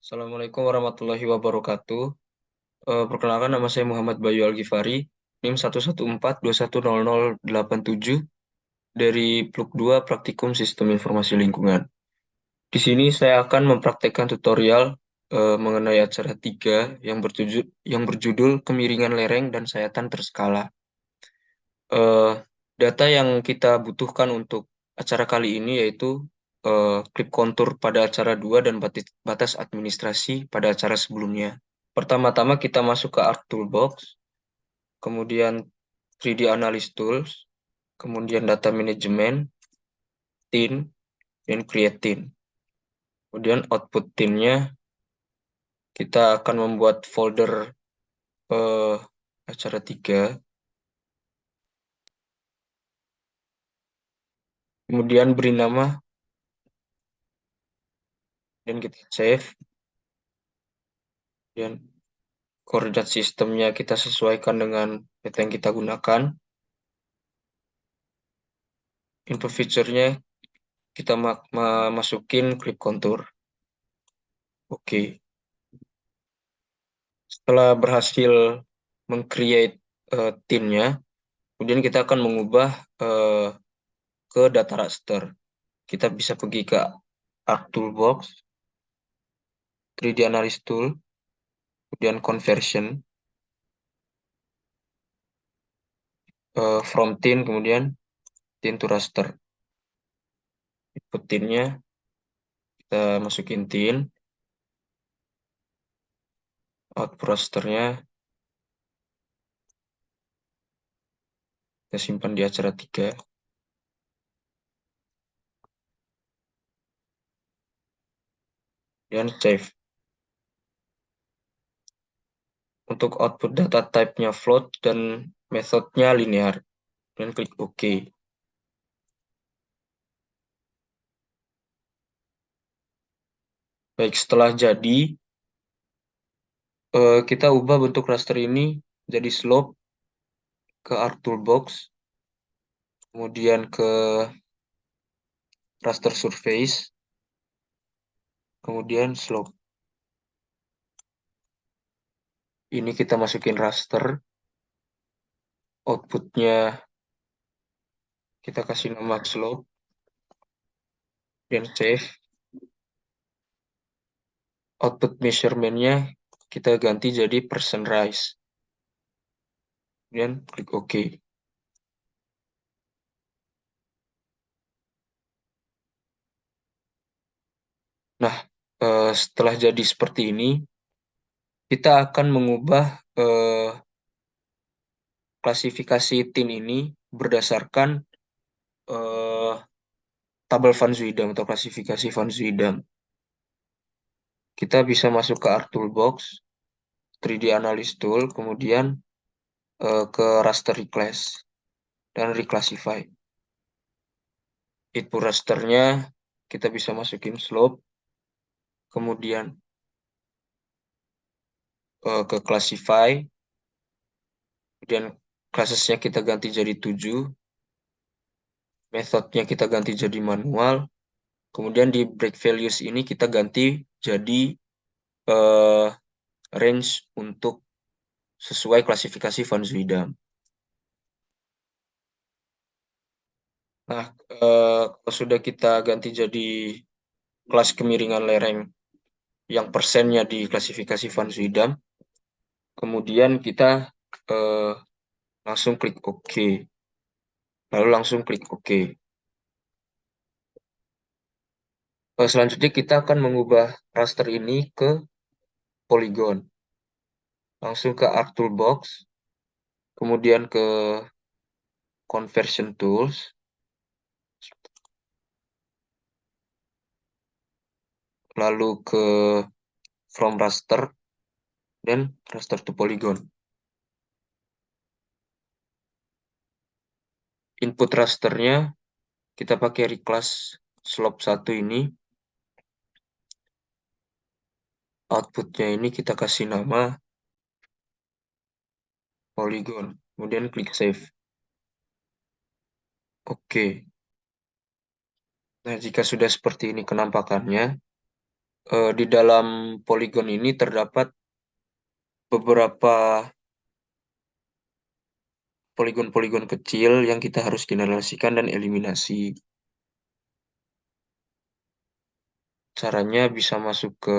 Assalamualaikum warahmatullahi wabarakatuh. Perkenalkan nama saya Muhammad Bayu Algifari, NIM 114210087 dari PLUK 2 Praktikum Sistem Informasi Lingkungan. Di sini saya akan mempraktekkan tutorial mengenai acara 3 yang berjudul Kemiringan Lereng dan Sayatan Terskala. Eh, Data yang kita butuhkan untuk acara kali ini yaitu klip kontur pada acara 2 dan batas administrasi pada acara sebelumnya. Pertama-tama kita masuk ke Art Toolbox, kemudian 3D Analysis Tools, kemudian Data Management, Tin, dan Create Tin. Kemudian output tinnya kita akan membuat folder eh, acara 3, kemudian beri nama, dan kita save, dan koordinat sistemnya kita sesuaikan dengan data yang kita gunakan. Info feature-nya kita masukin klip kontur. Oke. Setelah berhasil meng-create tinnya, kemudian kita akan mengubah ke data raster. Kita bisa pergi ke Arc Toolbox, 3D Analysis Tool, kemudian Conversion, from tin, kemudian tin to raster. Input tinnya kita masukin tin, output rasternya kita simpan di acara 3. Dan save. Untuk output data type-nya float dan metodenya linear. Dan klik OK. Baik, setelah jadi, kita ubah bentuk raster ini jadi slope ke Arc Toolbox, kemudian ke raster surface, kemudian slope. Ini kita masukin raster, outputnya kita kasih nama slope, dan save. Output measurement-nya kita ganti jadi percent rise, kemudian klik OK. Nah, setelah jadi seperti ini, kita akan mengubah klasifikasi tin ini berdasarkan tabel Van Zuidam atau klasifikasi Van Zuidam. Kita bisa masuk ke Arc Toolbox, 3D Analysis Tool, kemudian ke Raster Reclass dan Reclassify. Input rasternya kita bisa masukin slope, kemudian ke Classify, kemudian classesnya kita ganti jadi 7, metodenya kita ganti jadi manual, kemudian di break values ini kita ganti jadi range untuk sesuai klasifikasi Van Zuidam. Nah, kalau sudah kita ganti jadi kelas kemiringan lereng yang persennya di klasifikasi Van Zuidam, kemudian kita langsung klik OK. Lalu langsung klik OK. Selanjutnya kita akan mengubah raster ini ke polygon. Langsung ke Arc Toolbox, kemudian ke Conversion Tools, lalu ke From Raster, dan Raster to Polygon. Input rasternya kita pakai reclass slope 1 ini. Outputnya ini kita kasih nama polygon. Kemudian klik save. Oke. Nah, jika sudah seperti ini kenampakannya, Di dalam poligon ini terdapat beberapa poligon-poligon kecil yang kita harus generalisasikan dan eliminasi. Caranya bisa masuk ke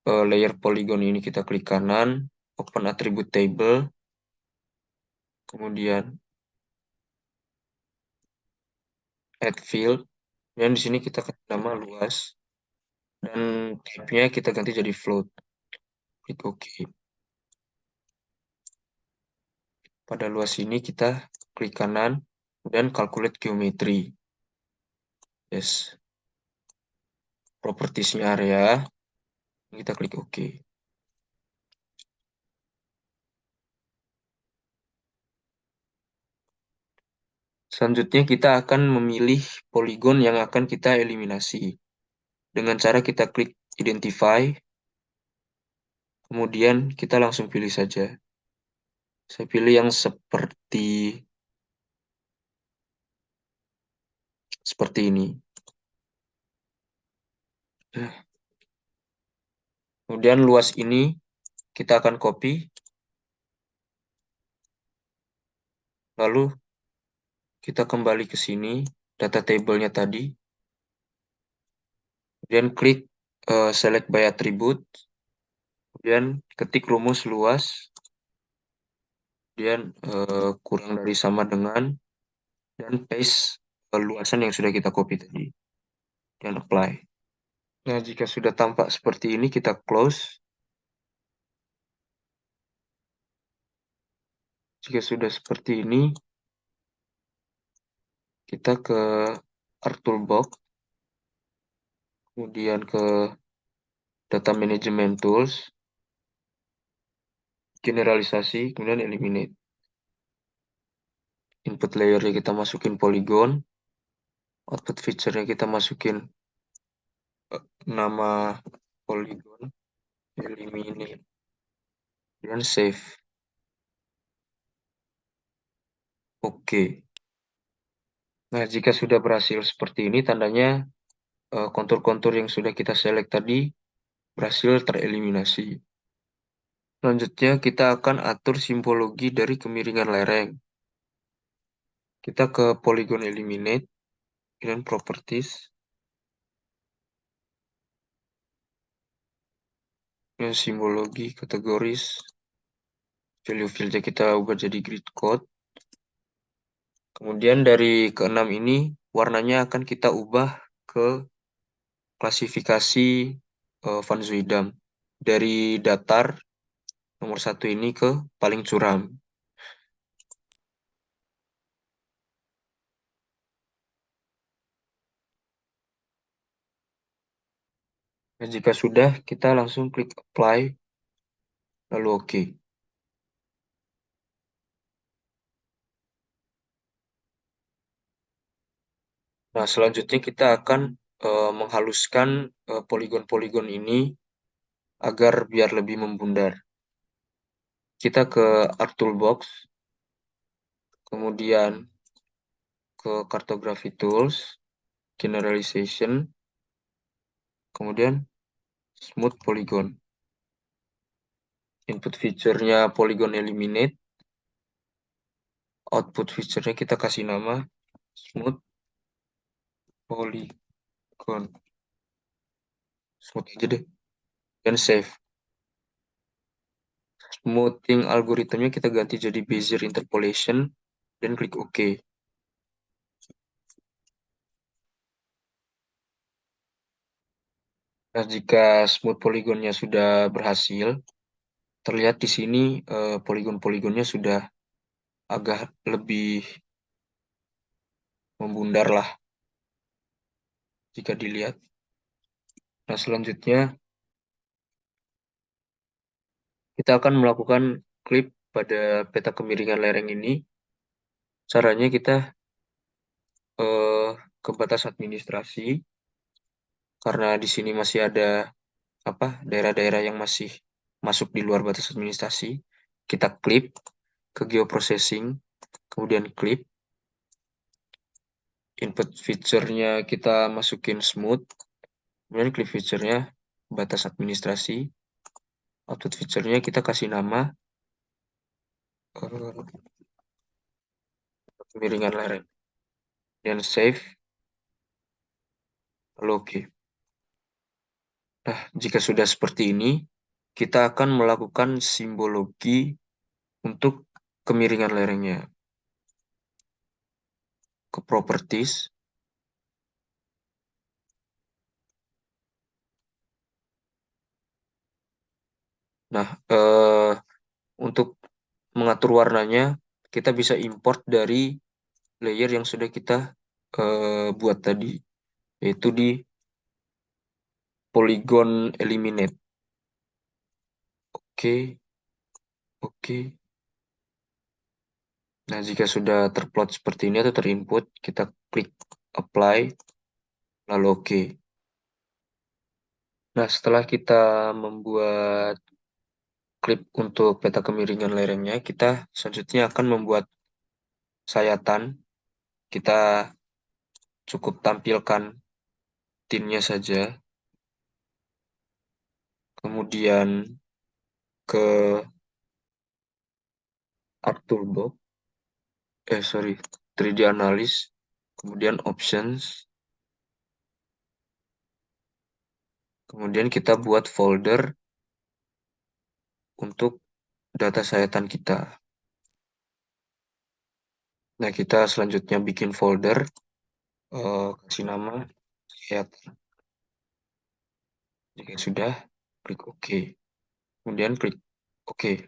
layer poligon ini, kita klik kanan, open attribute table, kemudian add field, dan di sini kita kasih nama luas, dan type-nya kita ganti jadi float. Klik OK. Pada luas ini kita klik kanan, dan calculate geometry. Yes. Propertiesnya area, kita klik OK. Selanjutnya kita akan memilih poligon yang akan kita eliminasi. Dengan cara kita klik identify, kemudian kita langsung pilih saja. Saya pilih yang seperti ini. Kemudian luas ini kita akan copy, lalu kita kembali ke sini, data table-nya tadi, kemudian klik select by attribute, kemudian ketik rumus luas, kemudian kurang dari sama dengan, dan paste luasan yang sudah kita copy tadi, dan apply. Nah, jika sudah tampak seperti ini, kita close. Jika sudah seperti ini, kita ke Art Toolbox, kemudian ke Data Management Tools, generalisasi, kemudian eliminate. Input layer-nya kita masukin polygon, output feature-nya kita masukin nama polygon, eliminate, dan save. Oke. Nah, jika sudah berhasil seperti ini, tandanya kontur-kontur yang sudah kita select tadi berhasil tereliminasi. Selanjutnya, kita akan atur simbologi dari kemiringan lereng. Kita ke polygon eliminate, dan properties, dan simbologi, kategoris, value field-nya kita ubah jadi grid code. Kemudian dari keenam ini, warnanya akan kita ubah ke klasifikasi Van Zuidam. Dari datar, nomor 1 ini ke paling curam. Dan jika sudah, kita langsung klik apply, lalu OK. Nah, selanjutnya kita akan menghaluskan poligon-poligon ini agar biar lebih membundar. Kita ke Art Toolbox, kemudian ke Cartography Tools, Generalization, kemudian Smooth Polygon. Input feature-nya Polygon Eliminate, output feature-nya kita kasih nama Smooth Polygon. Smooth aja deh. Dan save. Smoothing algoritmnya kita ganti jadi Bezier Interpolation, dan klik OK. Nah, jika smooth polygonnya sudah berhasil, terlihat di sini poligon-poligonnya sudah agak lebih membundar lah jika dilihat. Nah, selanjutnya kita akan melakukan klip pada peta kemiringan lereng ini. Caranya kita ke batas administrasi, karena di sini masih ada daerah-daerah yang masih masuk di luar batas administrasi. Kita klip ke geoprocessing, kemudian klip. Input feature-nya kita masukin smooth, Kemudian klik feature-nya, batas administrasi. Output feature-nya kita kasih nama kemiringan lereng. Dan save, lalu oke. Nah, jika sudah seperti ini, kita akan melakukan simbologi untuk kemiringan lerengnya. Ke properties. Nah, untuk mengatur warnanya, kita bisa import dari layer yang sudah kita buat tadi, yaitu di polygon eliminate. Oke, oke. Nah, jika sudah terplot seperti ini atau terinput, kita klik apply, lalu oke. Nah, setelah kita membuat klip untuk peta kemiringan lerengnya, kita selanjutnya akan membuat sayatan. Kita cukup tampilkan tinnya saja. Kemudian ke Art Toolbox, 3D Analysis, kemudian Options, kemudian kita buat folder untuk data sayatan kita. Nah, kita selanjutnya bikin folder, kasih nama sayatan. Jika sudah, klik OK. Kemudian klik OK.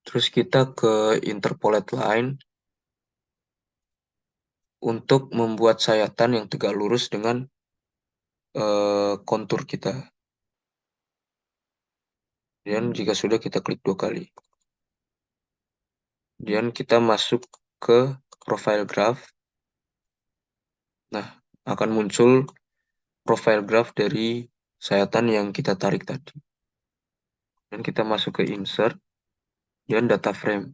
Terus kita ke Interpolate Line untuk membuat sayatan yang tegak lurus dengan kontur kita. Dan jika sudah, kita klik 2 kali. Kemudian kita masuk ke Profile Graph. Nah, akan muncul profile graph dari sayatan yang kita tarik tadi. Dan kita masuk ke Insert dan Data Frame.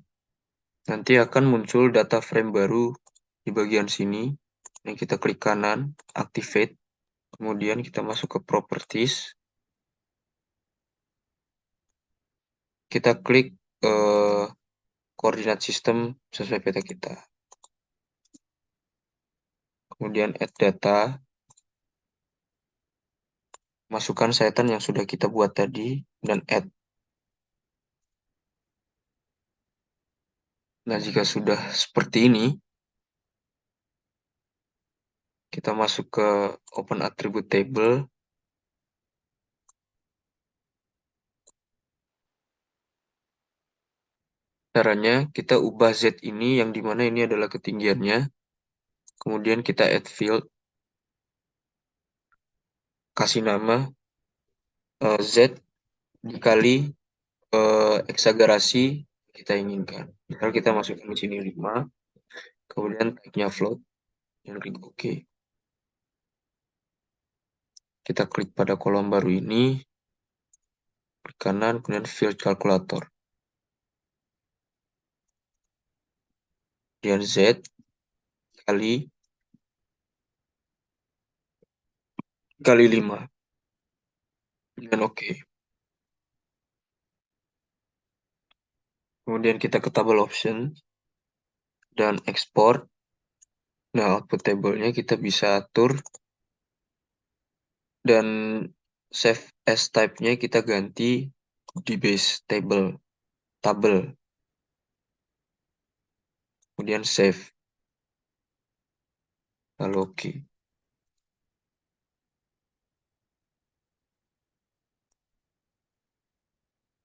Nanti akan muncul data frame baru di bagian sini. Yang kita klik kanan, Activate. Kemudian kita masuk ke Properties. Kita klik koordinat sistem sesuai peta kita. Kemudian Add Data. Masukkan sayatan yang sudah kita buat tadi dan Add. Nah, jika sudah seperti ini, kita masuk ke Open Attribute Table. Caranya, kita ubah Z ini yang dimana ini adalah ketinggiannya. Kemudian kita add field. Kasih nama Z dikali eksagerasi kita inginkan. Misal kita masukkan di sini 5. Kemudian type-nya float. Dan klik OK. Kita klik pada kolom baru ini. Klik kanan, kemudian field calculator. Kemudian Z kali 5. Dan OK. Kemudian kita ke tabel option dan export. Nah, output table-nya kita bisa atur dan save as type-nya kita ganti di base tabel. Kemudian save. Lalu OK.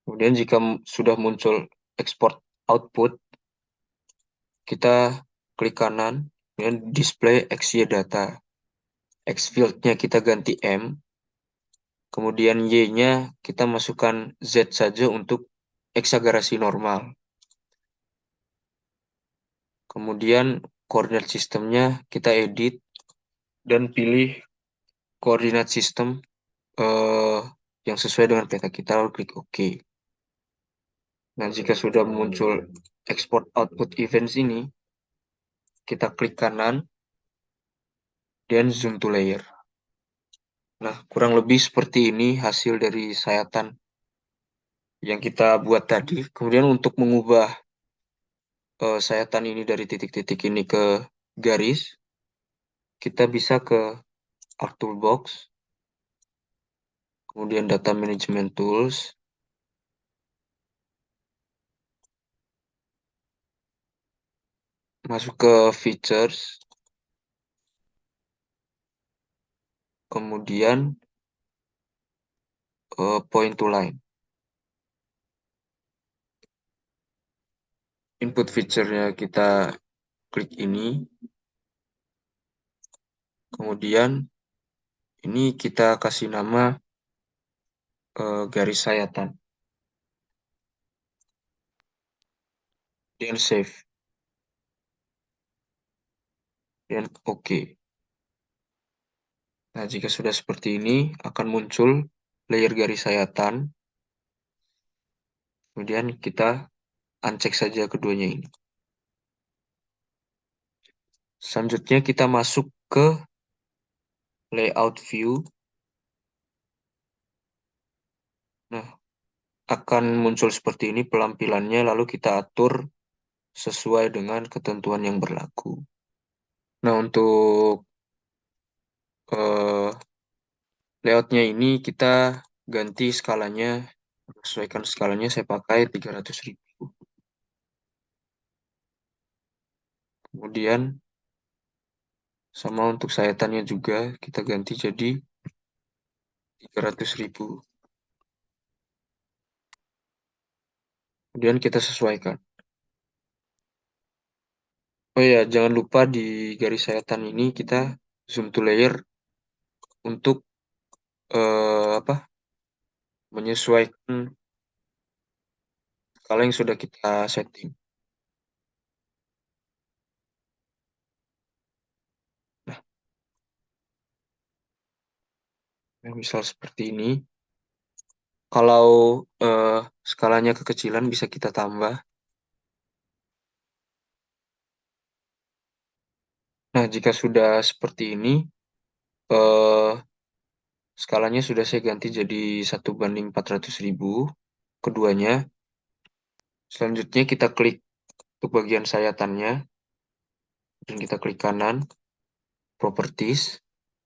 Kemudian jika sudah muncul export output, kita klik kanan, kemudian display XY data. X field-nya kita ganti M, kemudian Y-nya kita masukkan Z saja untuk eksagerasi normal. Kemudian koordinat sistemnya kita edit dan pilih koordinat sistem yang sesuai dengan peta kita, lalu klik OK. Nah, jika sudah muncul export output events ini, kita klik kanan dan zoom to layer. Nah, kurang lebih seperti ini hasil dari sayatan yang kita buat tadi. Kemudian untuk mengubah sayatan ini dari titik-titik ini ke garis, kita bisa ke Art Toolbox, kemudian Data Management Tools, masuk ke Features, kemudian Point to Line. Input feature-nya kita klik ini, kemudian ini kita kasih nama garis sayatan, dan save, dan OK. Nah, jika sudah seperti ini, akan muncul layer garis sayatan, kemudian kita uncheck saja keduanya ini. Selanjutnya kita masuk ke layout view. Nah, akan muncul seperti ini pelampilannya, lalu kita atur sesuai dengan ketentuan yang berlaku. Nah, untuk layoutnya ini kita ganti skalanya, sesuaikan skalanya, saya pakai 300.000. Kemudian sama untuk sayatannya juga kita ganti jadi 300.000. Kemudian kita sesuaikan. Oh ya, jangan lupa di garis sayatan ini kita zoom to layer untuk menyesuaikan skala yang sudah kita setting. Nah, misal seperti ini. Kalau skalanya kekecilan bisa kita tambah. Nah, jika sudah seperti ini, eh, skalanya sudah saya ganti jadi 1:400.000 keduanya. Selanjutnya kita klik untuk bagian sayatannya, dan kita klik kanan, Properties.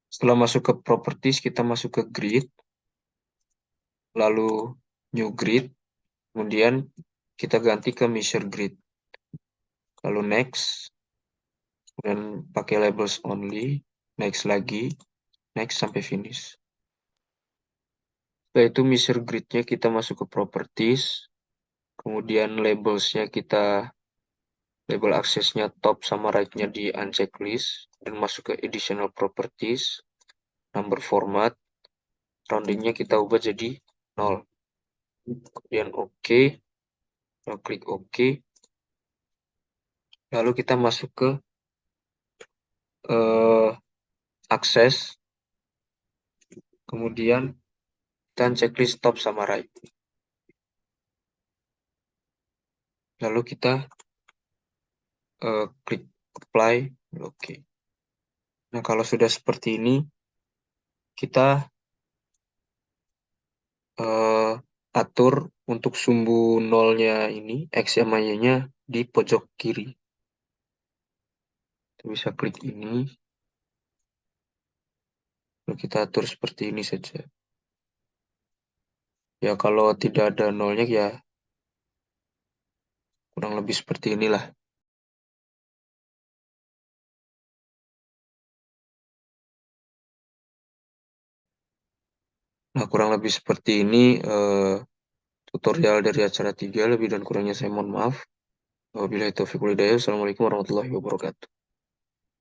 Setelah masuk ke Properties, kita masuk ke Grid, lalu New Grid, kemudian kita ganti ke Measure Grid. Lalu Next, dan pakai Labels Only, Next lagi, Next sampai Finish. Setelah itu measure grid-nya kita masuk ke properties, kemudian labels-nya kita label aksesnya top sama right-nya di uncheck list, dan masuk ke additional properties, number format, rounding-nya kita ubah jadi 0. Kemudian OK, lalu klik OK, lalu kita masuk ke akses, kemudian kita uncheck list top sama right. Lalu kita klik apply, oke. Nah, kalau sudah seperti ini, kita atur untuk sumbu nolnya ini, X sama Y-nya di pojok kiri. Kita bisa klik ini, lalu kita atur seperti ini saja. Ya, kalau tidak ada nolnya, ya kurang lebih seperti inilah. Nah, kurang lebih seperti ini tutorial dari acara 3, lebih dan kurangnya saya mohon maaf. Wabillahi taufiq wal hidayah. Assalamualaikum warahmatullahi wabarakatuh.